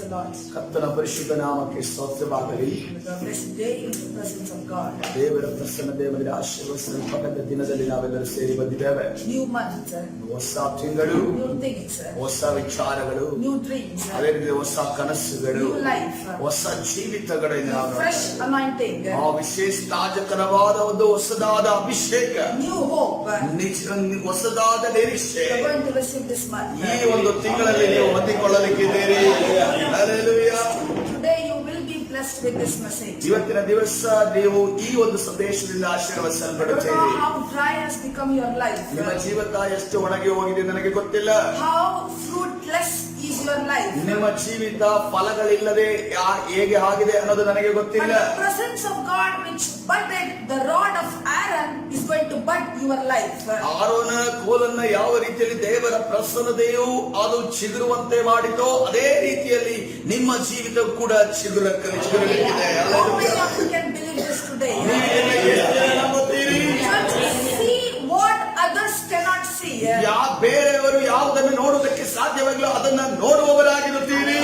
the Lord. ಕರ್ತನ ಪರಿಶುದ್ಧ ನಾಮಕ್ಕೆ ಸ್ತೋತ್ರವಾಗಲಿ. The best day in the presence of God. ದೇವರ ಪ್ರಸನ್ನತೆ ಮತ್ತು ಆಶೀರ್ವಾದದ ದಿನದಲ್ಲಿ ನಾವೆಲ್ಲರೂ ಸೇರಿ ಬಂದಿದ್ದೇವೆ. New month, ಹೊಸ ತಿಂಗಳು, new things, ಹೊಸ ವಿಚಾರಗಳು, new dreams, ಅದೇ ರೀತಿ ಹೊಸ ಕನಸುಗಳು, new life, ಹೊಸ ಜೀವಿತಗಳಿಂದ fresh anointing, ಆ ವಿಶೇಷ ತಾಜಕರವಾದ ಒಂದು ಹೊಸದಾದ ಅಭಿಷೇಕ, new hope. ಹೊಸದಾದ ನಿರೀಕ್ಷೆ You are going to receive this month. ಈ ಒಂದು ತಿಂಗಳಲ್ಲಿ ನೀವು ಹೊಂದಿಕೊಳ್ಳಲಿಕ್ಕಿದ್ದೀರಿ. Hallelujah. Today you will be blessed with this message. ಇವತ್ತಿನ ದಿವಸ ನೀವು ಈ ಒಂದು ಸಂದೇಶದಿಂದ I don't ಆಶೀರ್ವದಿಸಲ್ಪಡುತ್ತೀರಿ. know how dry has become your life. ನಿಮ್ಮ ಜೀವಿತ ಎಷ್ಟು ಒಣಗಿ ಹೋಗಿದೆ ನನಗೆ ಗೊತ್ತಿಲ್ಲ. How fruitless is your life. ನಿಮ್ಮ ಜೀವಿತ ಫಲಗಳಿಲ್ಲದೆ ಹೇಗೆ ಆಗಿದೆ ಅನ್ನೋದು ನನಗೆ But ಗೊತ್ತಿಲ್ಲ. the presence of God which budded the rod of Aaron is going to bud your life. ಆರೋನ ಕೋಲನ್ನ ಯಾವ ರೀತಿಯಲ್ಲಿ ದೇವರ ಪ್ರಸನ್ನತೆಯು ಅದು ಚಿಗುರುವಂತೆ ಮಾಡಿತೋ ಅದೇ ರೀತಿಯಲ್ಲಿ ನಿಮ್ಮ ಜೀವಿತ ಕೂಡ ಚಿಗುರಲಿಕ್ಕಿದೆ. How many of you can believe this today? ನಂಬುತ್ತೀರಿ? See what others cannot see. ಬೇರೆಯವರು ಯಾವುದನ್ನು ನೋಡುವುದಕ್ಕೆ ಸಾಧ್ಯವಾಗಿಲ್ಲ ಅದನ್ನ ನೋಡುವವರಾಗಿರುತ್ತೀರಿ.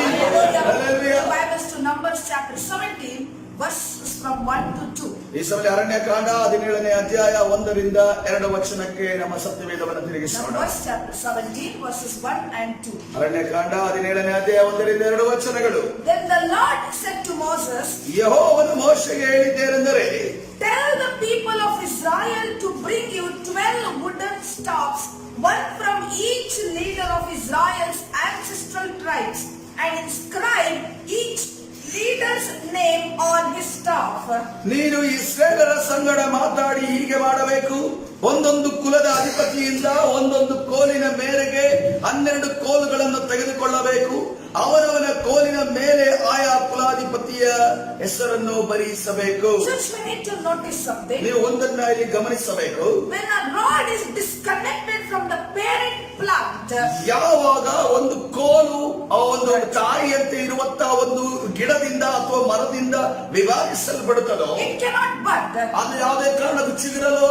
The Bible is to Numbers chapter 17 verses from 1 to 2. ಈ ಸಮಯ ಅರಣ್ಯಕಾಂಡ 17ನೇ ಅಧ್ಯಾಯ 1ರಿಂದ 2 ವಚನಕ್ಕೆ ನಮ್ಮ ಸತ್ಯವೇದವನ್ನು ತಿರುಗಿಸೋಣ. Numbers chapter 17 verses 1 and 2. Aranya Kanda 17ನೇ ಅಧ್ಯಾಯ 1ರಿಂದ 2 ವಚನಗಳು. Then the Lord said to Moses, ಯೆಹೋವನು ಮೋಶೆಗೆ ಹೇಳಿದ್ದೇನೆಂದರೆ, tell the people of Israel to bring you 12 wooden staffs, one from each leader of Israel's ancestral tribes, and inscribe each leader's name on his staff. ನೀನು ಇಸ್ರಾಯೇಲರ ಸಂಗಡ ಮಾತಾಡಿ ಹೀಗೆ ಮಾಡಬೇಕು, ಒಂದೊಂದು ಕುಲದ ಅಧಿಪತಿಯಿಂದ ಒಂದೊಂದು ಕೋಲಿನ ಮೇರೆಗೆ 12 ಕೋಲುಗಳನ್ನು ತೆಗೆದುಕೊಳ್ಳಬೇಕು. ಅವರವನ ಕೋಲಿನ ಮೇಲೆ ಆಯಾ ಕುಲಾಧಿಪತಿಯ ಹೆಸರನ್ನು ಬರೆಯಿಸಬೇಕು. Church, we need to notice something. ನೀವು ಒಂದನ್ನ ಇಲ್ಲಿ ಗಮನಿಸಬೇಕು. When a rod is disconnected from the parent plant, ಯಾವಾಗ ಒಂದು ಕೋಲು ಆ ಒಂದು ತಾಯಿಯಂತೆ ಇರುವಂತಹ ಒಂದು ಗಿಡದಿಂದ ಅಥವಾ ಮರದಿಂದ ವಿಭಾಗಿಸಲ್ಪಡುತ್ತದೋ it cannot bud. ಅದು ಯಾವುದೇ ಕಾರಣಕ್ಕೂ ಚಿಗುರಲು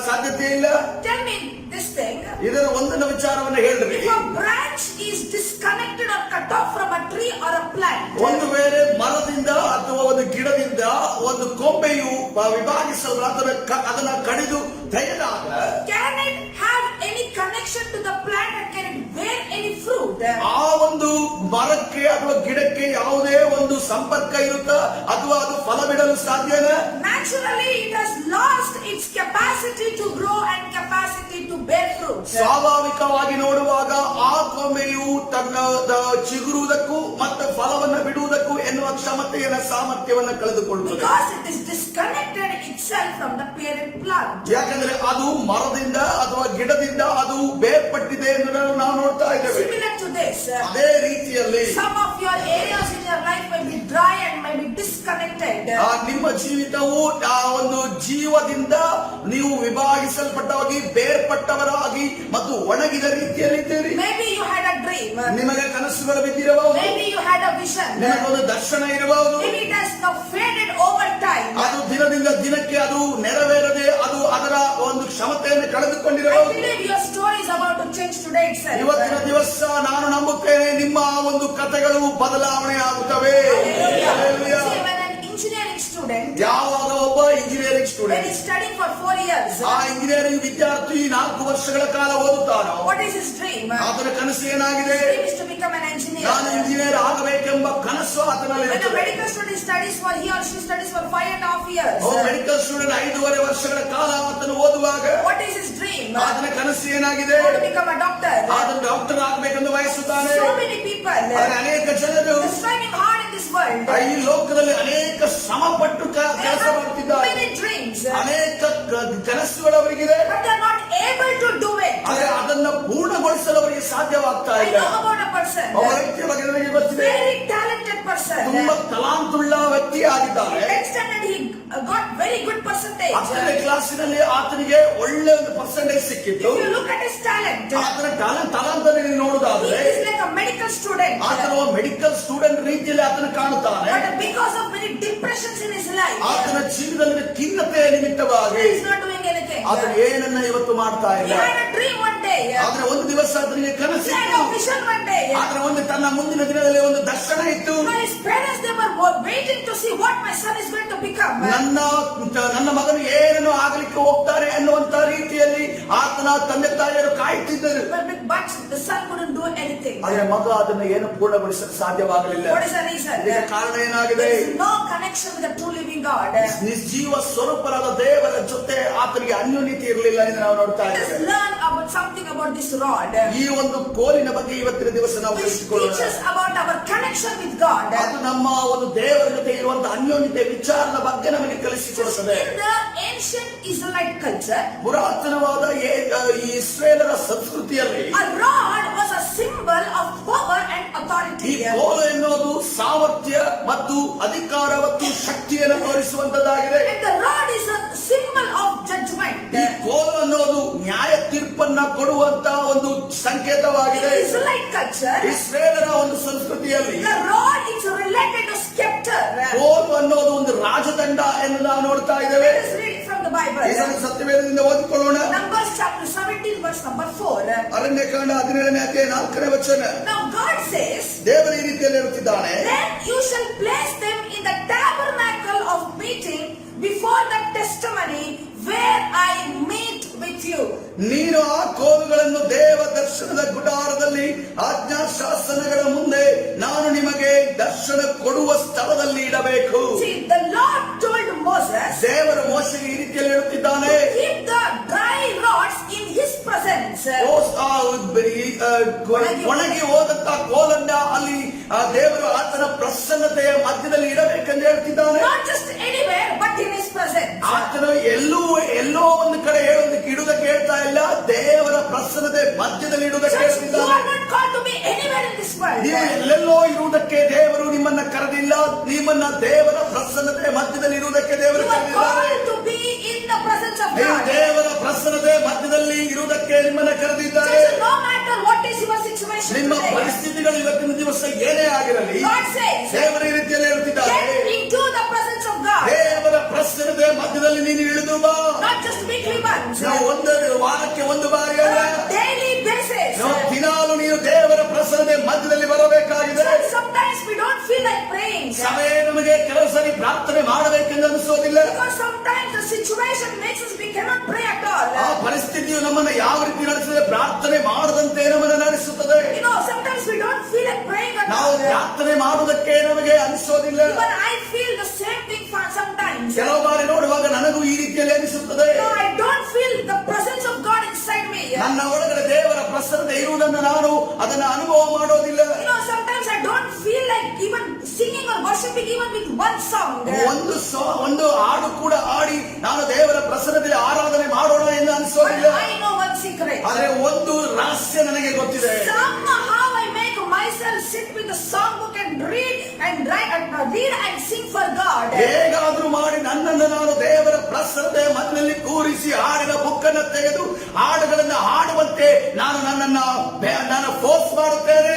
ಸಾಧ್ಯತೆ ಇಲ್ಲ. Tell me this thing. ಇದರ ಒಂದನ್ನ ವಿಚಾರವನ್ನು ಹೇಳ್ರಿ. If a branch is disconnected or cut off from a tree or a plant, ಒಂದು ವೇಳೆ ಮರದಿಂದ ಅಥವಾ ಒಂದು ಗಿಡದಿಂದ ಒಂದು ಕೊಂಬೆಯು ಅದನ್ನ ಕಡಿದು ತೆಗೆದಾಗ can it have any connection to the plant and can it bear any fruit? ಆ ಒಂದು ಮರಕ್ಕೆ ಅಥವಾ ಗಿಡಕ್ಕೆ ಯಾವುದೇ ಒಂದು ಸಂಪರ್ಕ ಇರುತ್ತಾ ಅಥವಾ ಅದು ಫಲ ಬಿಡಲು ಸಾಧ್ಯನಾ? Naturally, it has lost its capacity to grow and capacity to bear fruit. ಸ್ವಾಭಾವಿಕವಾಗಿ ನೋಡುವಾಗ ಆ ಕೊಂಬೆಯು ತನ್ನ ಚಿಗುರುವುದಕ್ಕೂ ಮತ್ತು ಫಲವನ್ನು ಬಿಡುವುದಕ್ಕೂ ಎನ್ನುವ ಕ್ಷಮತೆಯ ಸಾಮರ್ಥ್ಯವನ್ನು ಕಳೆದುಕೊಳ್ಳುತ್ತದೆ. Because it is disconnected itself from the parent plant. ಯಾಕಂದ್ರೆ ಅದು ಮರದಿಂದ ಅಥವಾ ಗಿಡದಿಂದ ಅದು ಬೇರ್ಪಟ್ಟಿದೆ ಎಂದು ನಾವು ನೋಡ್ತಾ ಇದ್ದೇವೆ. Similar to this, ಅದೇ ರೀತಿಯಲ್ಲಿ some of your areas in your life may be dry and may be disconnected. ನಿಮ್ಮ ಜೀವಿತವು ಆ ಒಂದು ಜೀವದಿಂದ ನೀವು ವಿಭಾಗಿಸಲ್ಪಟ್ಟವಾಗಿ ಬೇರ್ಪಟ್ಟವರಾಗಿ ಮತ್ತು ಒಣಗಿದ ರೀತಿಯಲ್ಲಿದ್ದೀರಿ. Maybe you had a dream. ನಿಮಗೆ ಕನಸುಗಳು ಬಿದ್ದಿರಬಹುದು. Maybe you had a vision. ನಿಮಗೊಂದು ದರ್ಶನ ಇರಬಹುದು. Maybe it has now faded over time. ಅದು ದಿನದಿಂದ ದಿನಕ್ಕೆ ಅದು ನೆರವೇರದೆ ಅದು ಅದರ ಒಂದು ಕ್ಷಮತೆಯನ್ನು I ಕಳೆದುಕೊಂಡಿರಬಹುದು. believe your story is about to change today itself. ಇವತ್ತಿನ ದಿವಸ ನಾನು ನಂಬುತ್ತೇನೆ ನಿಮ್ಮ ಒಂದು ಕಥೆಗಳು ಬದಲಾವಣೆ ಆಗುತ್ತವೆ. Hallelujah. See, when an engineering student, ಯಾವಾಗ ಒಬ್ಬ engineering when student he's studying for 4 years, ಆ ಇಂಜಿನಿಯರಿಂಗ್ ವಿದ್ಯಾರ್ಥಿ 4 ವರ್ಷಗಳ ಕಾಲ ಓದುತ್ತಾನೋ what is his dream? ಅದರ ಕನಸು ಏನಾಗಿದೆ? His dream is to become an engineer. ನಾನು ಇಂಜಿನಿಯರ್ ಆಗಬೇಕೆಂಬ ಕನಸು ಆತನಲ್ಲಿ When a ಇರುತ್ತದೆ. medical student studies for, he or she studies for 5.5 years, medical student 5.5 ವರ್ಷಗಳ ಕಾಲ ಆತನು ಓದುವಾಗ what is his dream? ಅದರ ಕನಸು ಏನಾಗಿದೆ? To become a doctor. ಆತನು ಡಾಕ್ಟರ್ ಆಗಬೇಕೆಂದು ಬಯಸುತ್ತಾನೆ. So many people ಆದರೆ ಅನೇಕ ಜನರು are striving hard in this world. ಈ ಲೋಕದಲ್ಲಿ ಅನೇಕ ಶ್ರಮಪಟ್ಟು They ಕೆಲಸ have ಮಾಡುತ್ತಿದ್ದಾರೆ. many dreams, ಅನೇಕ ಕನಸುಗಳು ಅವರಿಗಿದೆ. but they are not able to do it. ಆದರೆ ಅದನ್ನ ಪೂರ್ಣಗೊಳಿಸಲು ಅವರಿಗೆ ಸಾಧ್ಯವಾಗ್ತಾ I ಇಲ್ಲ. know about a person, ಒಬ್ಬ ವ್ಯಕ್ತಿಯ ಬಗ್ಗೆ ನನಗೆ ಗೊತ್ತಿದೆ. very talented person. ತುಂಬಾ ತಲಾಂತುಳ್ಳ ವ್ಯಕ್ತಿ ಆಗಿದ್ದಾರೆ. Next time he got very good percentage. 10ನೇ ಕ್ಲಾಸಿನಲ್ಲಿ ಆತನಿಗೆ ಒಳ್ಳೆ ಒಂದು ಪರ್ಸೆಂಟೇಜ್ ಸಿಕ್ಕಿತ್ತು. If you look at his talent, ಆತನ ತಲಾಂತದಲ್ಲಿ he ನೋಡುವುದಾದ್ರೆ is like a medical student. ಆತನ ಮೆಡಿಕಲ್ ಸ್ಟೂಡೆಂಟ್ ರೀತಿಯಲ್ಲಿ ಆತನ ಕಾಣುತ್ತಾನೆ. But because of many depressions in his life, ಆತನ ಜೀವನದಲ್ಲಿ ಖಿನ್ನತೆಯ ನಿಮಿತ್ತವಾಗಿ He is not doing anything. ಆದ್ರೆ ಏನನ್ನ ಇವತ್ತು ಮಾಡ್ತಾ He ಇಲ್ಲ. had a dream one day. ಆದ್ರೆ ಒಂದು ದಿವಸ ಅದನಿಗೆ He had ಕನಸಿತ್ತು. a vision one day. ಆದ್ರೆ ಒಂದು ತನ್ನ ಮುಂದಿನ ದಿನದಲ್ಲಿ ಒಂದು ದರ್ಶನ ಇತ್ತು. His parents, they were waiting to see what my son is going to become. ನನ್ನ ಮಗನು ಏನನ್ನು ಆಗಲಿಕ್ಕೆ ಹೋಗ್ತಾರೆ ಅನ್ನುವಂತ ರೀತಿಯಲ್ಲಿ ಆತನ ತಂದೆ ತಾಯಿಯರು ಕಾಯ್ತಿದ್ದರು. But the son couldn't do anything. ಆದ್ರೆ ಮಗ ಅದನ್ನು ಏನು ಪೂರ್ಣಗೊಳಿಸಲು ಸಾಧ್ಯವಾಗಲಿಲ್ಲ. What is the reason? ಇದಕ್ಕೆ ಕಾರಣ ಏನಾಗಿದೆ? There is no connection with the true living God. ನಿಜೀವ ಸ್ವರೂಪರಾದ ದೇವರ ಜೊತೆ ಆತನಿಗೆ ಅನ್ಯೋನ್ಯತೆ ಇರಲಿಲ್ಲ ಎಂದು ನಾವು ನೋಡ್ತಾ Let us ಇದ್ದೇವೆ. learn about something about this rod. ಈ ಒಂದು ಕೋಲಿನ ಬಗ್ಗೆ ಇವತ್ತಿನ ದಿವಸ ನಾವು Which ತಿಳಿಸಿಕೊಳ್ಳೋಣ. teaches about our connection with God. ಅದು ನಮ್ಮ ಒಂದು ದೇವರ ಜೊತೆ ಇರುವಂತಹ ಅನ್ಯೋನ್ಯತೆ ವಿಚಾರದ ಬಗ್ಗೆ ನಮಗೆ ಕಲಿಸಿಕೊಡುತ್ತದೆ. In the ancient Israelite culture, ಪುರಾತನವಾದ ಈ ಇಸ್ರೇಲರ ಸಂಸ್ಕೃತಿಯಲ್ಲಿ a rod was a symbol of power and ಈ authority. ಕೋಲು ಎನ್ನುವುದು ಸಾಮರ್ಥ್ಯ ಮತ್ತು ಅಧಿಕಾರ ಮತ್ತು ಶಕ್ತಿಯನ್ನು ತೋರಿಸುವಂತದ್ದಾಗಿದೆ. And the rod is a symbol of judgment. ಈ ಕೋಲು ಅನ್ನೋದು ನ್ಯಾಯ ತೀರ್ಪನ್ನ ಕೊಡುವಂತ ಒಂದು In ಸಂಕೇತವಾಗಿದೆ. Israelite culture, ಇಸ್ರೇಲರ ಒಂದು ಸಂಸ್ಕೃತಿಯಲ್ಲಿ the rod is related to scepter. ಕೋಲು ಅನ್ನೋದು ಒಂದು ರಾಜದಂಡ ಎಂದು ನಾವು ನೋಡ್ತಾ ಇದ್ದೇವೆ. Let us read it from the Bible. ಇದನ್ನು ಸತ್ಯವೇದದಿಂದ ಓದಿಕೊಳ್ಳೋಣ. Numbers chapter 17 verse number 4. Aranya Kanda 17ನೇ ಅಧ್ಯಾಯ 4ನೇ ವಚನ. Now God says, ದೇವರು ಈ ರೀತಿಯಲ್ಲಿ ಹೇಳುತ್ತಿದ್ದಾನೆ, then you shall place them in the tabernacle of meeting before the testimony where I meet with you. ನೀನು ಆ ಕೋಲುಗಳನ್ನು ದೇವ ದರ್ಶನದ ಗುಡಾರದಲ್ಲಿ ಆಜ್ಞಾಶಾಸನಗಳ ಮುಂದೆ ನಾನು ನಿಮಗೆ ದರ್ಶನ ಕೊಡುವ ಸ್ಥಳದಲ್ಲಿ ಇಡಬೇಕು. See, the Lord told Moses, ದೇವರು ಮೋಶೆಗೆ ಈ ರೀತಿಯಲ್ಲಿ ಹೇಳುತ್ತಿದ್ದಾನೆ, keep the dry rods in his presence. ಒಣಗಿ ಹೋದಂತ ಕೋಲನ್ನ ಅಲ್ಲಿ ದೇವರು ಆತನ ಪ್ರಸನ್ನತೆಯ ಮಧ್ಯದಲ್ಲಿ ಇಡಬೇಕೆಂದು ಹೇಳ್ತಿದ್ದಾನೆ. Not just anywhere, but in his presence. ಆತನು ಎಲ್ಲೋ ಒಂದು ಕಡೆ ಹೇಳೋದಕ್ಕೆ ಇಡುವುದಕ್ಕೆ ಹೇಳ್ತಾ ಇಲ್ಲ, ದೇವರ ಪ್ರಸನ್ನತೆ ಮಧ್ಯದಲ್ಲಿ ಇಡುವುದಕ್ಕೆ Church, you ಹೇಳ್ತಿದ್ದಾನೆ. are not called to be anywhere in this world. ನೀವು ಎಲ್ಲೆಲ್ಲೋ ಇರುವುದಕ್ಕೆ ದೇವರು ನಿಮ್ಮನ್ನ ಕರೆದಿಲ್ಲ, ನಿಮ್ಮನ್ನ ದೇವರ ಪ್ರಸನ್ನತೆ ಮಧ್ಯದಲ್ಲಿ ಇರುವುದಕ್ಕೆ ದೇವರು You are ಕರೆದಿದ್ದಾರೆ. called to be in the presence of ನೀವು God. ದೇವರ ಪ್ರಸನ್ನತೆ ಮಧ್ಯದಲ್ಲಿ ಇರುವುದಕ್ಕೆ ನಿಮ್ಮನ್ನ ಕರೆದಿದ್ದಾರೆ. Church, no matter what is your situation ನಿಮ್ಮ today, ಪರಿಸ್ಥಿತಿಗಳು ಇವತ್ತಿನ ದಿವಸ ಏನೇ ಆಗಿರಲಿ, God says, ದೇವರ ಈ ರೀತಿಯಲ್ಲಿ ಹೇಳ್ತಿದ್ದಾರೆ, get into the presence of God. ದೇವರ ಪ್ರಸನ್ನತೆ ಮಧ್ಯದಲ್ಲಿ ನೀನು ಇಳಿದು ಬಾ. Not just weekly once, ನಾವು ವಾರಕ್ಕೆ ಒಂದು ಬಾರಿ ಅಲ್ಲ, on a daily basis. ದಿನಾಲು ನೀನು ದೇವರ ಪ್ರಸನ್ನತೆ ಮಧ್ಯದಲ್ಲಿ ಬರಬೇಕಾಗಿದೆ. Church, sometimes we don't feel like praying. ಸಭೆ ನಮಗೆ ಕೆಲವು ಸರಿ ಪ್ರಾರ್ಥನೆ ಮಾಡಬೇಕೆಂದು ಅನಿಸೋದಿಲ್ಲ. Because sometimes the situation makes us we cannot pray at all. ಆ ಪರಿಸ್ಥಿತಿಯು ನಮ್ಮನ್ನು ಯಾವ ರೀತಿ ನಡೆಸಿದ್ರೆ ಪ್ರಾರ್ಥನೆ ಮಾಡದಂತೆ ನಮ್ಮನ್ನು ನಡೆಸುತ್ತದೆ. You know, sometimes we don't feel like praying at ನಾವು all. ಪ್ರಾರ್ಥನೆ ಮಾಡುವುದಕ್ಕೆ ನಮಗೆ ಅನಿಸೋದಿಲ್ಲ. Even I feel the same thing for sometimes. ಕೆಲವು ಬಾರಿ ನೋಡುವಾಗ ನನಗೂ ಈ ರೀತಿಯಲ್ಲಿ ಅನಿಸುತ್ತದೆ. No, I don't feel the presence of God inside me. ನನ್ನ ಒಳಗಡೆ ದೇವರ ಪ್ರಸನ್ನತೆ ಇರುವುದನ್ನು ನಾನು ಅದನ್ನು ಅನುಭವ ಮಾಡೋದಿಲ್ಲ. You know, sometimes I don't feel like even singing or worshiping even with one song. ಒಂದು ಹಾಡು ಕೂಡ ಆಡಿ ನಾನು ದೇವರ ಪ್ರಸನ್ನತೆಯಲ್ಲಿ ಆರಾಧನೆ ಮಾಡೋಣ ಎಂದು ಅನಿಸೋದಿಲ್ಲ. But I know one secret. ಆದರೆ ಒಂದು ರಹಸ್ಯ ನನಗೆ ಗೊತ್ತಿದೆ. Somehow I make myself sit with the songbook and read and sing for God. ಹೇಗಾದ್ರೂ ಮಾಡಿ ನನ್ನನ್ನು ನಾನು ದೇವರ ಪ್ರಸನ್ನತೆಯ ಮಧ್ಯದಲ್ಲಿ ಕೂರಿಸಿ ಹಾಡಿನ ಬುಕ್ಕನ್ನು ತೆಗೆದು ಹಾಡುಗಳನ್ನು ಹಾಡುವಂತೆ ನಾನು ಫೋರ್ಸ್ ಮಾಡುತ್ತೇನೆ.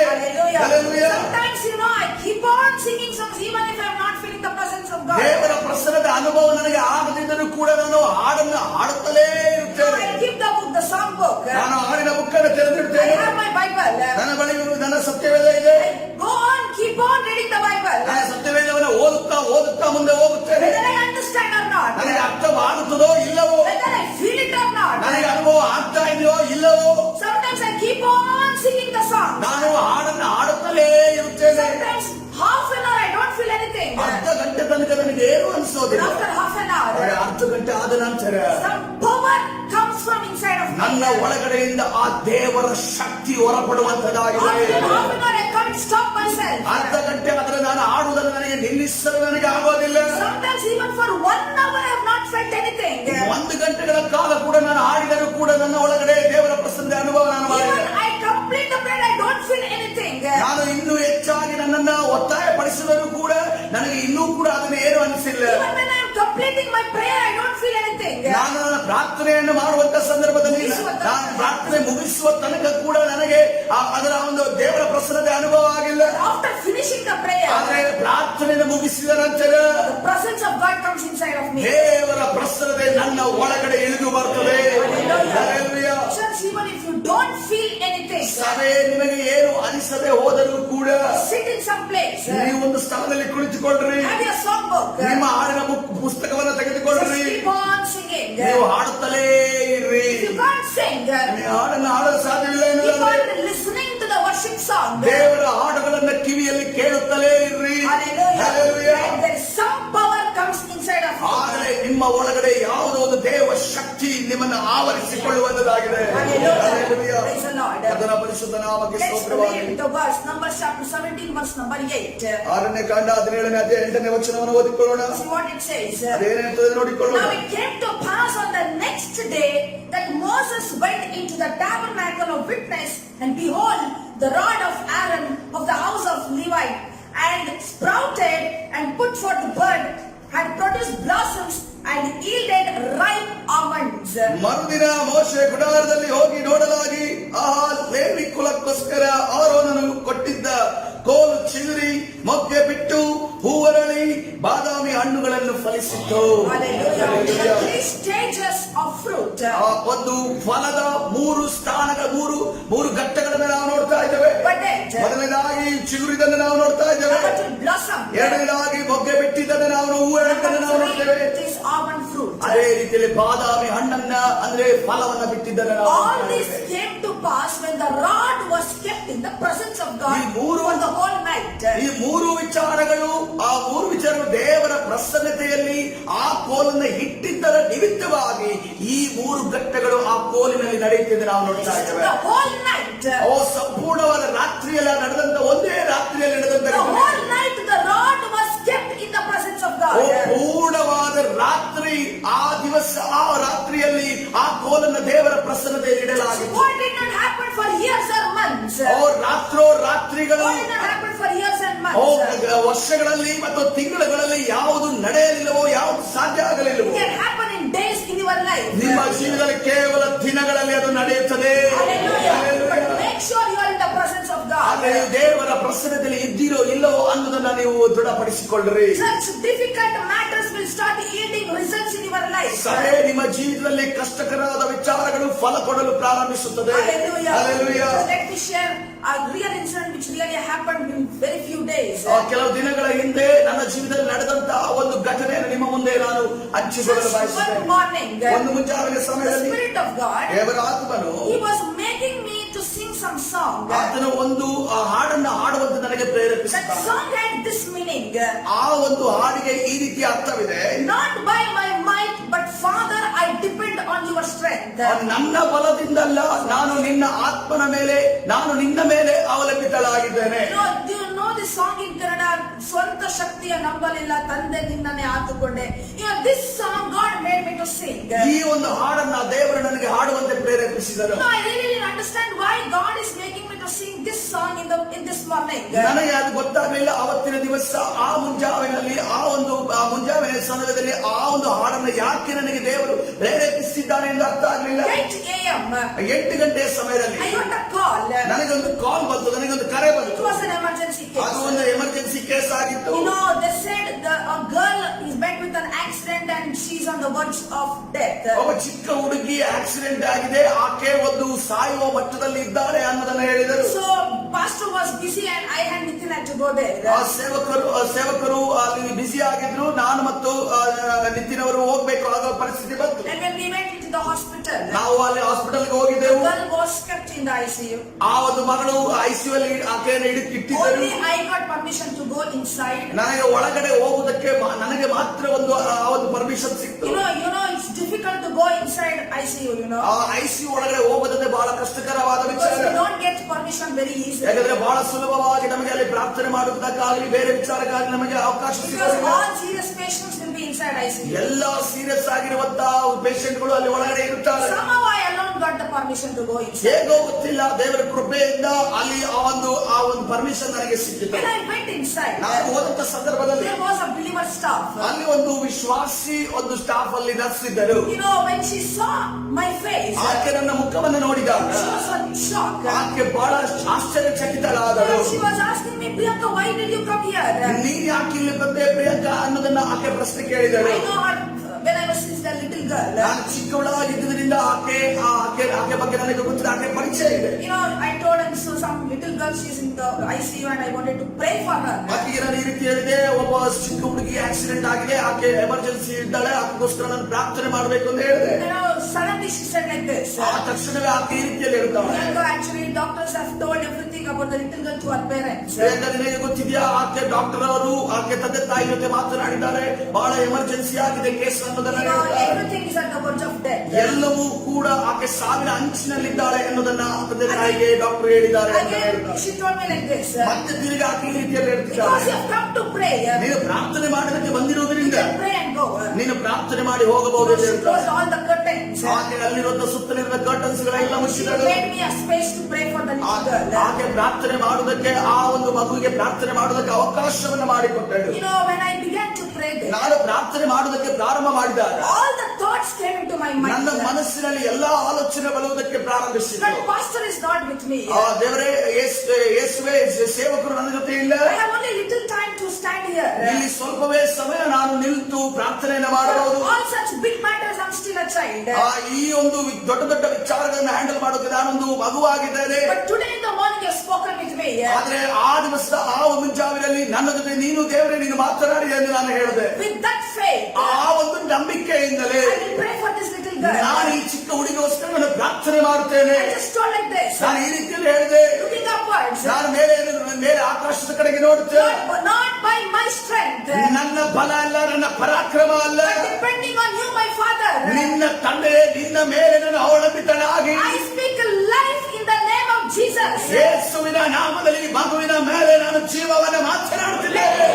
Hallelujah. Sometimes, you know, I keep on singing songs even if I'm not feeling the presence of God. ದೇವರ ಪ್ರಸನ್ನತೆ ಅನುಭವ ನನಗೆ ಆಗದಿದ್ದರೂ ಕೂಡ ನಾನು ಹಾಡನ್ನು ಹಾಡುತ್ತಲೇ ಇರುತ್ತೇನೆ. I keep the song book. ನಾನು ಹಾಡಿನ ಬುಕ್ಕನ್ನು I ತೆರೆದಿರ್ತೇನೆ. have my Bible. ನನ್ನ ಬಳಿ ನನ್ನ ಸತ್ಯವೇದ ಇದೆ. Go on, keep on reading the Bible. ನಾನು ಸತ್ಯವೇದವನ್ನು ಓದುತ್ತಾ ಮುಂದೆ ಹೋಗುತ್ತೇನೆ. Whether I understand or not. ನನಗೆ ಅರ್ಥವಾಗುತ್ತದೋ ಇಲ್ಲವೋ, Whether I feel it or not. ನನಗೆ ಅನುಭವ ಆಗ್ತಾ ಇದೆಯೋ ಇಲ್ಲವೋ, Sometimes I keep on singing the song. ನಾನು ಹಾಡನ್ನು ಹಾಡುತ್ತಲೇ ಇರುತ್ತೇನೆ. Sometimes half an hour I don't feel anything. ಅರ್ಧ ಗಂಟೆ ತನಕ ನನಗೆ ಏನು ಅನಿಸೋದಿಲ್ಲ. After half an hour, ಅರ್ಧ ಗಂಟೆ ಆದ ನಂತರ some power comes from inside of me. ನನ್ನ ಒಳಗಡೆಯಿಂದ ಆ ದೇವರ ಶಕ್ತಿ ಹೊರಪಡುವಂತದಾಗಿದೆ. After half an hour I can't stop myself. ಅರ್ಧ ಗಂಟೆ ಆದ್ರೆ ನಾನು ಆಡುವುದನ್ನು ನನಗೆ ನಿಲ್ಲಿಸಲು ನನಗೆ ಆಗೋದಿಲ್ಲ. Sometimes even for 1 hour I have not felt anything. 1 ಗಂಟೆಗಳ ಕಾಲ ಕೂಡ ನಾನು ಆಡಿದರೂ ಕೂಡ ನನ್ನ ಒಳಗಡೆ ದೇವರ ಪ್ರಸನ್ನ ಅನುಭವ ನಾನು ಮಾಡಿಲ್ಲ. Even I complete the prayer I don't feel anything. ನಾನು ಇನ್ನೂ ಹೆಚ್ಚಾಗಿ ನನ್ನನ್ನ ಒತ್ತಾಯ ಪಡಿಸಿದರೂ ಕೂಡ ನನಗೆ ಇನ್ನೂ ಕೂಡ ಅದನ್ನ ಏನು ಅನಿಸಿಲ್ಲ. Even when I am completing my prayer I don't feel anything. ನಾನು ನನ್ನ ಪ್ರಾರ್ಥನೆಯನ್ನು ಮಾಡುವಂತ ಸಂದರ್ಭದಲ್ಲಿ ನಾನು ಪ್ರಾರ್ಥನೆ ಮುಗಿಸುವ ತನಕ ಕೂಡ ನನಗೆ ಅದರ ಒಂದು ದೇವರ ಪ್ರಸನ್ನತೆ ಅನುಭವ ಆಗಿಲ್ಲ. After finishing the prayer, ಆದ್ರೆ ಪ್ರಾರ್ಥನೆಯನ್ನು ಮುಗಿಸಿದ ನಂತರ the presence of God comes inside of me. ದೇವರ ಪ್ರಸನ್ನತೆ ನನ್ನ ಒಳಗಡೆ ಇಳಿದು ಬರ್ತದೆ. Hallelujah. Church, even if you don't feel anything, ಸಭೆ ನಿಮಗೆ ಏನು ಅನಿಸದೆ ಹೋದರೂ ಕೂಡ sit in some place. ನೀವು ಒಂದು ಸ್ಥಳದಲ್ಲಿ ಕುಳಿತುಕೊಳ್ಳ್ರಿ. Have your songbook. ನಿಮ್ಮ ಹಾಡಿನ ಪುಸ್ತಕವನ್ನು Just ತೆಗೆದುಕೊಳ್ಳ್ರಿ. keep on singing. ನೀವು ಹಾಡುತ್ತಲೇ ಇರ್ರಿ. If you can't sing, ನೀವು ಹಾಡನ್ನು ಹಾಡಲು ಸಾಧ್ಯವಿಲ್ಲ keep ಎನ್ನುವುದಾದರೆ on listening to the worship song. ದೇವರ ಹಾಡುಗಳನ್ನ ಕಿವಿಯಲ್ಲಿ ಕೇಳುತ್ತಲೇ ಇರ್ರಿ. Hallelujah. Hallelujah. And there is some power comes inside of you. ಆದರೆ ನಿಮ್ಮ ಒಳಗಡೆ ಯಾವುದೋ ಒಂದು ದೇವ ಶಕ್ತಿ ನಿಮ್ಮನ್ನು ಆವರಿಸಿಕೊಳ್ಳುವಂತದಾಗಿದೆ. Hallelujah. Hallelujah. Praise the Lord. ಕರ್ತನ ಪರಿಶುದ್ಧ ನಾಮಕ್ಕೆ Let's ಸ್ತೋತ್ರವಾಗಲಿ. read the verse, Numbers chapter 17, verse number 8. 6ನೇ ಕಾಂಡ 17ನೇ ಅಧ್ಯಾಯ 8ನೇ ವಚನವನ್ನು ಓದಿಕೊಳ್ಳೋಣ. See what it says. ಅದೇನೇಳ್ತದೆ ನೋಡಿಕೊಳ್ಳೋಣ. Now it came to pass on the next day that Moses went into the tabernacle of witness, and behold, the rod of Aaron of the house of Levi, and sprouted and put forth bud, and produced blossoms, and yielded ripe almonds. ಮರುದಿನ ಮೋಶೆ ಗುಡಾರದಲ್ಲಿ ಹೋಗಿ ನೋಡಲಾಗಿ ಆಹಾ, Levi ಕುಲಕ್ಕೋಸ್ಕರ ಆರೋನನು ಕೊಟ್ಟಿದ್ದ ಕೋಲು ಚಿಗುರಿ ಮೊಗ್ಗೆ ಬಿಟ್ಟು ಹೂವರಳಿ ಬಾದಾಮಿ ಹಣ್ಣುಗಳನ್ನು ಫಲಿಸಿತು. Hallelujah. The 3 stages of fruit. ಆ ಒಂದು ಫಲದ 3 ಸ್ಥಾನಗಳ 3 ಘಟ್ಟಗಳನ್ನು ನಾವು ನೋಡ್ತಾ ಇದ್ದೇವೆ. Budded. ಮೊದಲನೇದಾಗಿ ಚಿಗುರಿದನ್ನು ನಾವು ನೋಡ್ತಾ ಇದ್ದೇವೆ. Number 2, blossom. ಎರಡನೇದಾಗಿ ಮೊಗ್ಗೆ ಬಿಟ್ಟಿದ್ದನ್ನು ನಾವು ಹೂವರಳಿದ್ದನ್ನು ನಾವು ನೋಡ್ತೇವೆ. Number 3 is almond fruit. ಅದೇ ರೀತಿಯಲ್ಲಿ ಬಾದಾಮಿ ಹಣ್ಣನ್ನ ಅಂದ್ರೆ ಫಲವನ್ನ ಬಿಟ್ಟಿದ್ದನ್ನು ನಾವು All ನೋಡ್ತಾ this ಇದ್ದೇವೆ. came to pass when the rod was kept in the presence of God ಈ ಮೂರು- for the whole night. ಈ 3 ವಿಚಾರಗಳು ದೇವರ ಪ್ರಸನ್ನತೆಯಲ್ಲಿ ಆ ಕೋಲನ್ನು ಇಟ್ಟಿದ್ದರ ನಿಮಿತ್ತವಾಗಿ ಈ 3 ಘಟ್ಟಗಳು ಆ ಕೋಲಿನಲ್ಲಿ ನಡೆಯುತ್ತಿದೆ ನಾವು ನೋಡ್ತಾ The ಇದ್ದೇವೆ. whole night. ಸಂಪೂರ್ಣವಾದ ರಾತ್ರಿಯಲ್ಲಿ ನಡೆದಂತ ಒಂದೇ ರಾತ್ರಿಯಲ್ಲಿ ನಡೆದಂತ The whole night the rod was kept in the presence of God. ಪೂರ್ಣವಾದ ರಾತ್ರಿ ಆ ದಿವಸ ಆ ರಾತ್ರಿಯಲ್ಲಿ ಆ ಕೋಲನ್ನು ದೇವರ ಪ್ರಸನ್ನತೆಯಲ್ಲಿ ಇಡಲಾಗಿತ್ತು. What did not happen for years or months? ರಾತ್ರಿಗಳು What did not happen for years and months? ವರ್ಷಗಳಲ್ಲಿ ಮತ್ತು ತಿಂಗಳುಗಳಲ್ಲಿ ಯಾವುದು ನಡೆಯಲಿಲ್ಲವೋ ಯಾವುದು ಸಾಧ್ಯ ಆಗಲಿಲ್ಲವೋ It can happen in days in your life. ನಿಮ್ಮ ಜೀವಿತದಲ್ಲಿ ಕೇವಲ ದಿನಗಳಲ್ಲಿ ಅದು ನಡೆಯುತ್ತದೆ. Hallelujah. But make sure you are in the presence of God. ಆದರೆ ದೇವರ ಪ್ರಸನ್ನತೆಯಲ್ಲಿ ಇದ್ದೀರೋ ಇಲ್ಲವೋ ಅನ್ನೋದನ್ನ ನೀವು ದೃಢಪಡಿಸಿಕೊಳ್ಳ್ರಿ. Such difficult matters will start yielding results in your life. ಸಭೆ ನಿಮ್ಮ ಜೀವಿತದಲ್ಲಿ ಕಷ್ಟಕರವಾದ ವಿಚಾರಗಳು ಫಲ ಕೊಡಲು ಪ್ರಾರಂಭಿಸುತ್ತದೆ. Hallelujah. Hallelujah. Let me share a real incident which really happened in very few days. ಕೆಲವು ದಿನಗಳ ಹಿಂದೆ ನನ್ನ ಜೀವಿತದಲ್ಲಿ ನಡೆದಂತಹ ಒಂದು ಘಟನೆಯನ್ನು ನಿಮ್ಮ ಮುಂದೆ ನಾನು ಹಂಚಿಕೊಳ್ಳಲು One ಬಯಸುತ್ತೇನೆ. morning, ಒಂದು ಮುಂಜಾವಿನ the ಸಮಯದಲ್ಲಿ Spirit of God, ದೇವರ ಆತ್ಮನು He was making me to sing some song. ಆತನ ಒಂದು ಹಾಡನ್ನು ಹಾಡುವಂತೆ ನನಗೆ That ಪ್ರೇರೇಪಿಸುತ್ತಾನೆ. song had this meaning. ಆ ಒಂದು ಹಾಡಿಗೆ ಈ ರೀತಿಯ ಅರ್ಥವಿದೆ. Not by my might, but Father, I depend on your strength. ನನ್ನ ಬಲದಿಂದಲ್ಲ, ನಾನು ನಿನ್ನ ಆತ್ಮನ ಮೇಲೆ, ನಾನು ನಿನ್ನ ಮೇಲೆ ಅವಲಂಬಿತಳಾಗಿದ್ದೇನೆ. Do you know this song in Kannada? ಸ್ವಂತ ಶಕ್ತಿಯ ನಂಬಲಿಲ್ಲ ತಂದೆ ನಿನ್ನನ್ನೇ ಆತುಕೊಂಡೆ. This song God made me to sing. ಈ ಒಂದು ಹಾಡನ್ನ ದೇವರು ನನಗೆ ಹಾಡುವಂತೆ ಪ್ರೇರೇಪಿಸಿದರು. I really didn't understand why God is making me to sing this song in this morning. ನನಗೆ ಅದು ಗೊತ್ತಾಗಲಿಲ್ಲ. ಅವತ್ತಿನ ದಿವಸ ಆ ಮುಂಜಾವಿನಲ್ಲಿ ಆ ಮುಂಜಾವಿನ ಸಮಯದಲ್ಲಿ ಆ ಒಂದು ಹಾಡನ್ನು ಯಾಕೆ ನನಗೆ ದೇವರು ಪ್ರೇರೇಪಿಸಿದ್ದಾನೆ ಎಂದು ಅರ್ಥ ಆಗಲಿಲ್ಲ. 8 a.m. 8 ಗಂಟೆಯ ಸಮಯದಲ್ಲಿ I got a call. ನನಗೊಂದು ಕಾಲ್ ಬಂತು, ನನಗೊಂದು ಕರೆ It ಬಂತು. was an emergency ಅದು case. ಒಂದು ಎಮರ್ಜೆನ್ಸಿ ಕೇಸ್ ಆಗಿತ್ತು. They said a girl is met with an accident and she's on the verge of death. ಒಬ್ಬ ಚಿಕ್ಕ ಹುಡುಗಿ ಆಕ್ಸಿಡೆಂಟ್ ಆಗಿದೆ, ಆಕೆ ಒಂದು ಸಾಯುವ ಮಟ್ಟದಲ್ಲಿ ಇದ್ದಾಳೆ ಅನ್ನೋದನ್ನ ಹೇಳಿದರು. So pastor was busy and I and Nitin had to go there. ಆ ಸೇವಕರು ಅಲ್ಲಿ ಬಿಸಿ ಆಗಿದ್ರು. ನಾನು ಮತ್ತು ನಿತಿನ್ ಅವರು ಹೋಗ್ಬೇಕು ಆಗ ಪರಿಸ್ಥಿತಿ ಬಂತು. And when we went into the hospital, ನಾವು ಅಲ್ಲಿ ಹಾಸ್ಪಿಟಲ್ಗೆ ಹೋಗಿದ್ದೆವು. the girl was kept in the ICU. ಆ ಒಂದು ಮಗಳು ಐಸಿಯು ಅಲ್ಲಿ ಆಕೆಯನ್ನು ಇಟ್ಟಿದ್ದರು. Only I got permission to go inside. ನನಗೆ ಒಳಗಡೆ ಹೋಗುವುದಕ್ಕೆ ನನಗೆ ಮಾತ್ರ ಆ ಒಂದು ಪರ್ಮಿಷನ್ ಸಿಕ್ತು. You know it's difficult to go inside ICU. ಆ ಐಸಿಯು ಒಳಗಡೆ ಹೋಗೋದಂದ್ರೆ ಬಹಳ ಕಷ್ಟಕರವಾದ Because ವಿಚಾರ. we don't get permission very easily. ಯಾಕಂದ್ರೆ ಬಹಳ ಸುಲಭವಾಗಿ ನಮಗೆ ಅಲ್ಲಿ ಪ್ರಾರ್ಥನೆ ಮಾಡುವುದಕ್ಕಾಗಲಿ ಬೇರೆ ವಿಚಾರಕ್ಕಾಗಲಿ ನಮಗೆ ಅವಕಾಶ Because ಸಿಗೋದಿಲ್ಲ. all serious patients will be inside ICU. ಎಲ್ಲ ಸೀರಿಯಸ್ ಆಗಿರುವಂತಹ ಪೇಷಂಟ್ಗಳು ಅಲ್ಲಿ ಒಳಗಡೆ ಇರುತ್ತಾರೆ. Somehow I alone got the permission to go inside. ಹೇಗೋ ಗೊತ್ತಿಲ್ಲ, ದೇವರ ಕೃಪೆಯಿಂದ ಅಲ್ಲಿ ಆ ಒಂದು ಪರ್ಮಿಷನ್ ನನಗೆ ಸಿಕ್ಕಿತು. When I went inside, ನಾನು ಹೋದಂತ ಸಂದರ್ಭದಲ್ಲಿ there was a believer staff. ಅಲ್ಲಿ ಒಂದು ವಿಶ್ವಾಸಿ ಒಂದು ಸ್ಟಾಫ್ ಅಲ್ಲಿ ನರ್ಸ್ ಇದ್ದರು. When she saw my face, ಆಕೆ ನನ್ನ ಮುಖವನ್ನು ನೋಡಿದಾಗ she was in shock. ಆಕೆ ಬಹಳ ಆಶ್ಚರ್ಯಚಕಿತಳಾದಳು. She was asking me, Priyanka, why did you come here? ನೀನ್ ಯಾಕೆ ಇಲ್ಲಿ ಬಂದೆ ಪ್ರಿಯಾಂಕಾ ಅನ್ನೋದನ್ನ ಆಕೆ ಪ್ರಶ್ನೆ ಕೇಳಿದಳು. I know her when I was since a little girl. ನಾನು ಚಿಕ್ಕವಳಾಗಿದ್ದರಿಂದ ಆಕೆ ಬಗ್ಗೆ ನನಗೆ ಗೊತ್ತಿದೆ, ಆಕೆ ಪರಿಚಯ ಇದೆ. I told him, so some little girl, she's in the ICU and I wanted to pray for her. ಆಕೆಗೆ ನಾನು ಈ ರೀತಿ ಹೇಳಿದೆ, ಒಬ್ಬ ಚಿಕ್ಕ ಹುಡುಗಿ ಆಕ್ಸಿಡೆಂಟ್ ಆಗಿದೆ, ಆಕೆ ಎಮರ್ಜೆನ್ಸಿ ಇದ್ದಾಳೆ, ಅದಕ್ಕೋಸ್ಕರ ನಾನು ಪ್ರಾರ್ಥನೆ ಮಾಡಬೇಕು ಅಂತ ಹೇಳಿದೆ. Suddenly she said like this. ಆ ತಕ್ಷಣವೇ ಆಕೆ ಈ ರೀತಿಯಲ್ಲಿ ಹೇಳ್ತಾಳೆ, Actually doctors have told everything about the little girl to her parents. ನಿನಗೆ ಗೊತ್ತಿದೆಯಾ, ಆಕೆ ಡಾಕ್ಟರ್ ಅವರು ಆಕೆ ತಂದೆ ತಾಯಿ ಜೊತೆ ಮಾತನಾಡಿದ್ದಾರೆ, ಬಹಳ ಎಮರ್ಜೆನ್ಸಿ ಆಗಿದೆ ಕೇಸ್ ಅನ್ನೋದನ್ನ ಹೇಳ್ತಾರೆ. Everything is at the verge of death. ಎಲ್ಲವೂ ಕೂಡ ಆಕೆ ಸಾವಿನ ಅಂಚಿನಲ್ಲಿದ್ದಾಳೆ ಎನ್ನುವುದನ್ನ ತಂದೆ ತಾಯಿಗೆ ಡಾಕ್ಟರ್ ಹೇಳಿದ್ದಾರೆ. Again she told me like this. ಮತ್ತೆ ತಿರುಗಿ ಆಕೆ ಈ ರೀತಿಯಲ್ಲಿ ಹೇಳ್ತಿದ್ದಾಳೆ, Because you have come to pray. ನೀನು ಪ್ರಾರ್ಥನೆ ಮಾಡೋದಕ್ಕೆ You ಬಂದಿರುವುದರಿಂದ can pray and go. ನೀನು ಪ್ರಾರ್ಥನೆ ಮಾಡಿ ಹೋಗಬಹುದು ಅಂತ She ಹೇಳ್ತಾಳೆ. closed all the curtains. ಆಕೆ ಅಲ್ಲಿರುವ ಸುತ್ತಲಿರುವ ಕರ್ಟನ್ಸ್ ಗಳೆಲ್ಲ She ಮುಚ್ಚಿದಳು. made me a space to pray for the little girl. ಆಕೆ ಪ್ರಾರ್ಥನೆ ಮಾಡುವುದಕ್ಕೆ, ಆ ಒಂದು ಮಗುವಿಗೆ ಪ್ರಾರ್ಥನೆ ಮಾಡುವುದಕ್ಕೆ ಅವಕಾಶವನ್ನು ಮಾಡಿಕೊಟ್ಟಳು. When I began to pray this, ನಾನು ಪ್ರಾರ್ಥನೆ ಮಾಡುವುದಕ್ಕೆ ಪ್ರಾರಂಭ ಮಾಡಿದಾಗ all the thoughts came into my mind. ನನ್ನ ಮನಸ್ಸಿನಲ್ಲಿ ಎಲ್ಲಾ ಆಲೋಚನೆ ಬರುವುದಕ್ಕೆ ಪ್ರಾರಂಭಿಸಿತು. But pastor is not with me. ದೇವರೇ, ಯೇಸುವೇ ಸೇವಕರು ನನ್ನ ಜೊತೆ ಇಲ್ಲ, I have only little time to stand here. ಇಲ್ಲಿ ಸ್ವಲ್ಪವೇ ಸಮಯ ನಾನು ನಿಂತು ಪ್ರಾರ್ಥನೆಯನ್ನು ಮಾಡಬಹುದು. All such big matters I'm still a child. ಈ ಒಂದು ದೊಡ್ಡ ದೊಡ್ಡ ವಿಚಾರಗಳನ್ನು ಹ್ಯಾಂಡಲ್ ಮಾಡೋಕೆ ನಾನೊಂದು ಮಗುವಾಗಿದ್ದೇನೆ. But today in the morning you have spoken with me. ಆದ್ರೆ ಆ ದಿವಸದ ಆ ಒಂದು ಜಾವಿನಲ್ಲಿ ನನ್ನ ಜೊತೆ ನೀನು ದೇವರೇ ನೀನು ಮಾತನಾಡಿ ಎಂದು ನಾನು ಹೇಳಿದೆ. With that faith, ಆ ಒಂದು ನಂಬಿಕೆಯಿಂದಲೇ I will pray for this little girl. ನಾನು ಈ ಚಿಕ್ಕ ಹುಡುಗಿಗೋಸ್ಕರ ನಾನು ಪ್ರಾರ್ಥನೆ ಮಾಡುತ್ತೇನೆ. I just told like this. ನಾನು ಈ ರೀತಿಯಲ್ಲಿ ಹೇಳಿದೆ, Looking upwards. ನಾನು ಮೇಲೆ ಆಕಾಶದ ಕಡೆಗೆ ನೋಡುತ್ತೇನೆ. Not by my strength. ನನ್ನ ಬಲ ಅಲ್ಲ, ನನ್ನ ಪರಾಕ್ರಮ ಅಲ್ಲ, But depending on you, my Father. ನಿನ್ನ ತಂದೆ, ನಿನ್ನ ಮೇಲೆ ನಾನು ಅವಲಂಬಿತನಾಗಿ I speak life in the name of Jesus. ಯೇಸುವಿನ ನಾಮದಲ್ಲಿ ಮಗುವಿನ ಮೇಲೆ ನಾನು ಜೀವವನ್ನು ಮಾತನಾಡುತ್ತಿದ್ದೇನೆ.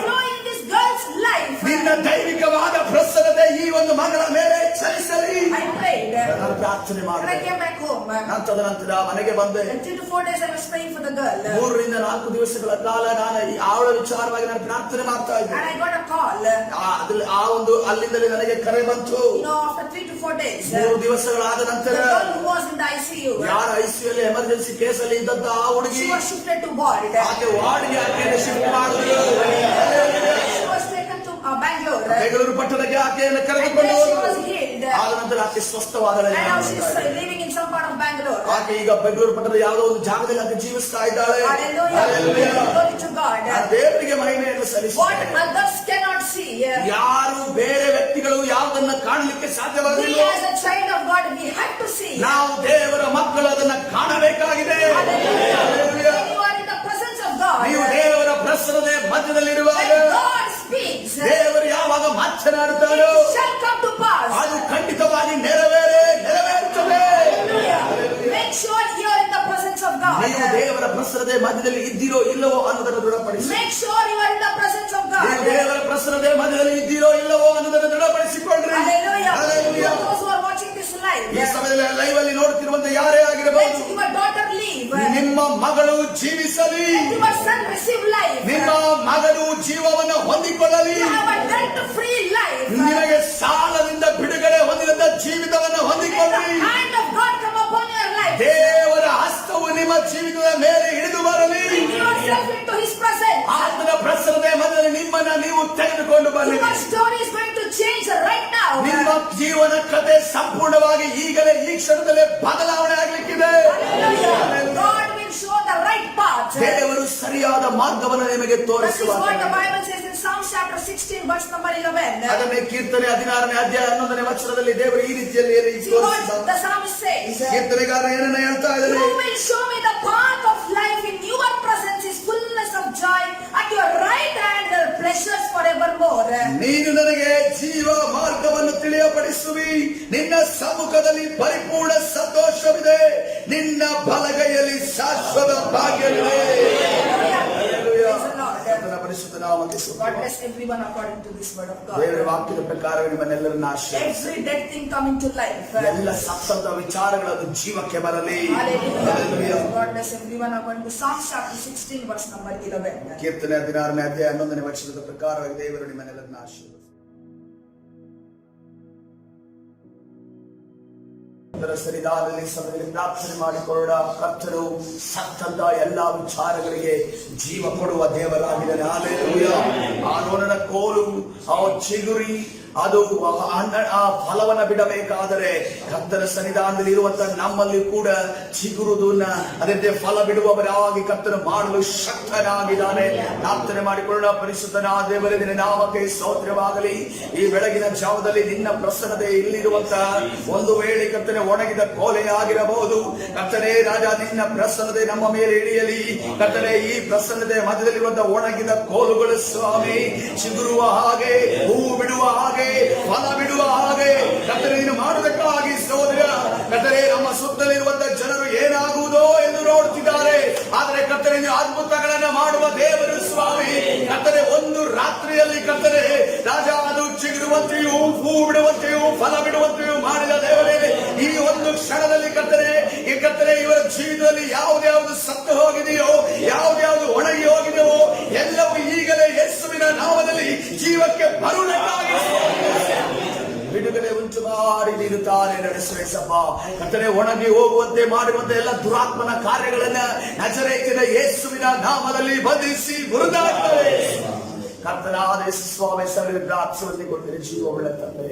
Flow in this girl's life. ನಿನ್ನ ದೈವಿಕವಾದ ಪ್ರಸನ್ನತೆ ಈ ಒಂದು ಮಗಳ ಮೇಲೆ ಚಲಿಸಲಿ. I prayed. ನಾನು ಪ್ರಾರ್ಥನೆ When I ಮಾಡಿದೆ. came back home, ನಾನು ತದನಂತರ ಮನೆಗೆ ಬಂದೆ. 3 to 4 days I was praying for the girl. 3 ರಿಂದ 4 ದಿವಸಗಳ ಕಾಲ ನಾನು ಅವಳ ವಿಚಾರವಾಗಿ ನಾನು ಪ್ರಾರ್ಥನೆ ಮಾಡ್ತಾ ಇದ್ದೆ. And I got a call. ಆ ಒಂದು ಅಲ್ಲಿಂದಲೇ ನನಗೆ ಕರೆ ಬಂತು. After 3 to 4 days, 3 ದಿವಸಗಳಾದ the ನಂತರ girl who was in the ICU, ಯಾರ ಐಸಿಯುಲ್ಲಿ ಎಮರ್ಜೆನ್ಸಿ ಕೇಸಲ್ಲಿ ಇದ್ದಂತ ಆ ಹುಡುಗಿ she was shifted to ward. ಆಕೆ ವಾರ್ಡ್ಗೆ ಆಕೆಯನ್ನು ಶಿಫ್ಟ್ ಮಾಡಿದ್ರು. She was taken to Bangalore. Bengaluru ಪಟ್ಟಣಕ್ಕೆ ಆಕೆಯನ್ನು And ಕರೆದುಕೊಂಡು there she was ಹೋದರು. healed. ಆದ ನಂತರ ಆಕೆ ಸ್ವಸ್ಥವಾದಳು. And now she's living in some part of Bangalore. ಆಕೆ ಈಗ ಬೆಂಗಳೂರು ಪಟ್ಟಣದ ಯಾವುದೋ ಒಂದು ಜಾಗದಲ್ಲಿ ಆಕೆ ಜೀವಿಸ್ತಾ ಇದ್ದಾಳೆ. Hallelujah. Glory to God. ದೇವರಿಗೆ ಮಹಿಮೆಯನ್ನು What ಸಲ್ಲಿಸುತ್ತಾರೆ. others cannot see, ಯಾರು ಬೇರೆ ವ್ಯಕ್ತಿಗಳು ಯಾವುದನ್ನ ಕಾಣಲಿಕ್ಕೆ we ಸಾಧ್ಯವಾಗಲಿಲ್ಲ, as a child of God, we have to see. ನಾವು ದೇವರ ಮಕ್ಕಳು ಅದನ್ನ ಕಾಣಬೇಕಾಗಿದೆ. Hallelujah. When you are in the presence of God, ನೀವು ದೇವರ ಪ್ರಸನ್ನತೆ ಮಧ್ಯದಲ್ಲಿರುವಾಗ when God speaks, ದೇವರು ಯಾವಾಗ ಮಾತನಾಡುತ್ತಾರೋ it shall come to pass. ಅದು ಖಂಡಿತವಾಗಿ ನೆರವೇರುತ್ತದೆ. Hallelujah. Make sure you are in the presence of God. ನೀವು ದೇವರ ಪ್ರಸನ್ನತೆ ಮಧ್ಯದಲ್ಲಿ ಇದ್ದೀರೋ ಇಲ್ಲವೋ ಅನ್ನೋದನ್ನು ದೃಢಪಡಿಸಿ. Make sure you are in the presence of God. ನೀವು ದೇವರ ಪ್ರಸನ್ನತೆ ಮಧ್ಯದಲ್ಲಿ ಇದ್ದೀರೋ ಇಲ್ಲವೋ ಅನ್ನೋದನ್ನು ದೃಢಪಡಿಸಿಕೊಳ್ಳ್ರಿ. Hallelujah. Hallelujah. Those who are watching this live, ಈ ಸಮಯದಲ್ಲಿ ಲೈವ್ ಅಲ್ಲಿ ನೋಡುತ್ತಿರುವಂತ ಯಾರೇ ಆಗಿರಬಹುದು, let your daughter live. ನಿಮ್ಮ ಮಗಳು ಜೀವಿಸಲಿ, Let your son receive life. ನಿಮ್ಮ ಮಗಳು ಜೀವವನ್ನು ಹೊಂದಿಕೊಳ್ಳಲಿ, You have a debt-free life. ನಿಮಗೆ ಸಾಲದಿಂದ ಬಿಡುಗಡೆ ಹೊಂದಿದಂತ ಜೀವಿತವನ್ನು Let ಹೊಂದಿಕೊಳ್ಳಿ. the hand of God come upon your life. ದೇವರ ಹಸ್ತವು ನಿಮ್ಮ ಜೀವಿತದ ಮೇಲೆ ಇಳಿದು ಬರಲಿ. Bring yourself into His presence. ಆತನ ಪ್ರಸನ್ನತೆ ಮಧ್ಯದಲ್ಲಿ ನಿಮ್ಮನ್ನ ನೀವು ತೆಗೆದುಕೊಂಡು ಬರಲಿ. Your story is going to change right now. ನಿಮ್ಮ ಜೀವನ ಕಥೆ ಸಂಪೂರ್ಣವಾಗಿ ಈಗಲೇ ಈ ಕ್ಷಣದಲ್ಲೇ ಬದಲಾವಣೆ ಆಗಲಿಕ್ಕಿದೆ. Hallelujah. God will show the right path. ದೇವರು ಸರಿಯಾದ ಮಾರ್ಗವನ್ನು ನಿಮಗೆ This is ತೋರಿಸುವ what the Bible says in Psalms chapter 16 verse number 11. ಅದನ್ನೇ ಕೀರ್ತನೆ 16ನೇ ಅಧ್ಯಾಯ 11ನೇ ವಚನದಲ್ಲಿ ದೇವರು ಈ ರೀತಿಯಲ್ಲಿ See what ತೋರಿಸಿದ. the psalmist says. ಕೀರ್ತನೆಗಾರ ಏನನ್ನ ಹೇಳ್ತಾ ಇದ್ದಾನೆ? You will show me the path of life. In your presence is fullness of joy. At your right hand there are pleasures forevermore. ನೀನು ನನಗೆ ಜೀವ ಮಾರ್ಗವನ್ನು ತಿಳಿಯಪಡಿಸುವಿ, ನಿನ್ನ ಸಮ್ಮುಖದಲ್ಲಿ ಪರಿಪೂರ್ಣ ಸಂತೋಷವಿದೆ, ನಿನ್ನ ಬಲಗೈಯಲ್ಲಿ ಶಾಶ್ವತ ಭಾಗ್ಯವಿದೆ. Praise the Lord. ಕರ್ತನ ಪರಿಶುದ್ಧ ನಾಮಕ್ಕೆ ಸ್ತೋತ್ರ. God bless everyone according to this word of ದೇವರ God. ವಾಕ್ಯದ ಪ್ರಕಾರ ನಿಮ್ಮನ್ನೆಲ್ಲರನ್ನ ಆಶೀರ್ವದಿಸಿ. Every dead thing come into life. ಎಲ್ಲ ಸತ್ತಂತ ವಿಚಾರಗಳನ್ನು ಜೀವಕ್ಕೆ ಬರಲಿ. Hallelujah. Hallelujah. God bless everyone according to Psalms chapter 16 verse number 11. ಕೀರ್ತನೆ 16ನೇ ಅಧ್ಯಾಯ 11ನೇ ವಚನದ ಪ್ರಕಾರವಾಗಿ ದೇವರು ನಿಮ್ಮನ್ನೆಲ್ಲರನ್ನ ಆಶೀರ್ವದಿಸಿ. ಸರಿದಾದಲ್ಲಿ ಸಮಯದಲ್ಲಿ ಪ್ರಾರ್ಥನೆ ಮಾಡಿಕೊಳ್ಳೋಣ. ಕರ್ತನು ಸತ್ತಂತ ಎಲ್ಲಾ ವಿಚಾರಗಳಿಗೆ ಜೀವ ಕೊಡುವ ದೇವರಾಗಿದ್ದಾನೆ. ಹಲ್ಲೆಲೂಯಾ. ಆರೋನನ ಕೋಲು, ಆ ಚಿಗುರಿ, ಅದು ಆ ಫಲವನ್ನ ಬಿಡಬೇಕಾದರೆ ಕರ್ತನ ಸನ್ನಿಧಾನದಲ್ಲಿ ಇರುವಂತಹ ನಮ್ಮಲ್ಲಿ ಕೂಡ ಚಿಗುರುದನ್ನ ಅದೇ ಫಲ ಬಿಡುವವರಾಗಿ ಕರ್ತನ ಮಾಡಲು ಶಕ್ತನಾಗಿದ್ದಾನೆ. ಪ್ರಾರ್ಥನೆ ಮಾಡಿಕೊಳ್ಳೋಣ. ಪರಿಶುದ್ಧನಾದ ದೇವರೇ, ನಿನ್ನ ನಾಮಕ್ಕೆ ಸ್ತೋತ್ರವಾಗಲಿ. ಈ ಬೆಳಗಿನ ಜಾವದಲ್ಲಿ ನಿನ್ನ ಪ್ರಸನ್ನತೆ ಇಲ್ಲಿರುವಂತಹ ಒಂದು ವೇಳೆ ಕರ್ತನೆ ಒಣಗಿದ ಕೋಲೆ ಆಗಿರಬಹುದು ಕರ್ತನೆ ರಾಜ, ನಿನ್ನ ಪ್ರಸನ್ನತೆ ನಮ್ಮ ಮೇಲೆ ಇಳಿಯಲಿ ಕರ್ತನೆ. ಈ ಪ್ರಸನ್ನತೆ ಮಧ್ಯದಲ್ಲಿರುವಂತಹ ಒಣಗಿದ ಕೋಲುಗಳು ಸ್ವಾಮಿ ಚಿಗುರುವ ಹಾಗೆ, ಹೂ ಬಿಡುವ ಹಾಗೆ, ಫಲ ಬಿಡುವ ಹಾಗೆ ಕರ್ತನೆ ನೀನು ಮಾಡುವುದಕ್ಕಾಗಿ ಸ್ತೋತ್ರ ಕರ್ತನೆ. ನಮ್ಮ ಸುತ್ತಲಿರುವಂತಹ ಜನರು ಏನಾಗುವುದೋ ಎಂದು ನೋಡುತ್ತಿದ್ದಾರೆ, ಆದರೆ ಕರ್ತನೆ ನೀವು ಅದ್ಭುತಗಳನ್ನ ಮಾಡುವ ದೇವರು ಸ್ವಾಮಿ ಕರ್ತನೆ. ಒಂದು ರಾತ್ರಿಯಲ್ಲಿ ಕರ್ತನೆ ರಾಜ ಅದು ಚಿಗುರುವಂತೆಯೂ, ಹೂ ಬಿಡುವಂತೆಯೂ, ಫಲ ಬಿಡುವಂತೆಯೂ ಮಾಡಿದ ದೇವರೇ, ಈ ಒಂದು ಕ್ಷಣದಲ್ಲಿ ಕರ್ತನೆ ಈ ಕರ್ತನೆ ಇವರ ಜೀವನದಲ್ಲಿ ಯಾವ್ದು ಸತ್ತು ಹೋಗಿದೆಯೋ, ಯಾವ್ದು ಒಣಗಿ ಹೋಗಿದೆಯೋ ಎಲ್ಲವೂ ಈಗಲೇ ಯೇಸುವಿನ ನಾಮದಲ್ಲಿ ಜೀವಕ್ಕೆ ಬರುವುದಕ್ಕಾಗಿ ಬಿಡುಗಡೆ ಉಂಟು ಮಾಡಿ ನೀನು ತಾನೇ ನಡೆಸುವ ಕರ್ತನೆ. ಒಣಗಿ ಹೋಗುವಂತೆ ಮಾಡುವಂತೆ ಎಲ್ಲ ದುರಾತ್ಮನ ಕಾರ್ಯಗಳನ್ನ ನಜರೇತಿನ ಯೇಸುವಿನ ನಾಮದಲ್ಲಿ ಬಂಧಿಸಿ ಮುರಿದಾಗ್ತವೆ. ಕರ್ತನಾದ ಸ್ವಾಮಿ ಸರಿ ಪ್ರಾರ್ಥನೆ ಕೊಟ್ಟಿದೆ ಜೀವವುಳ್ಳ ತಂದೆ.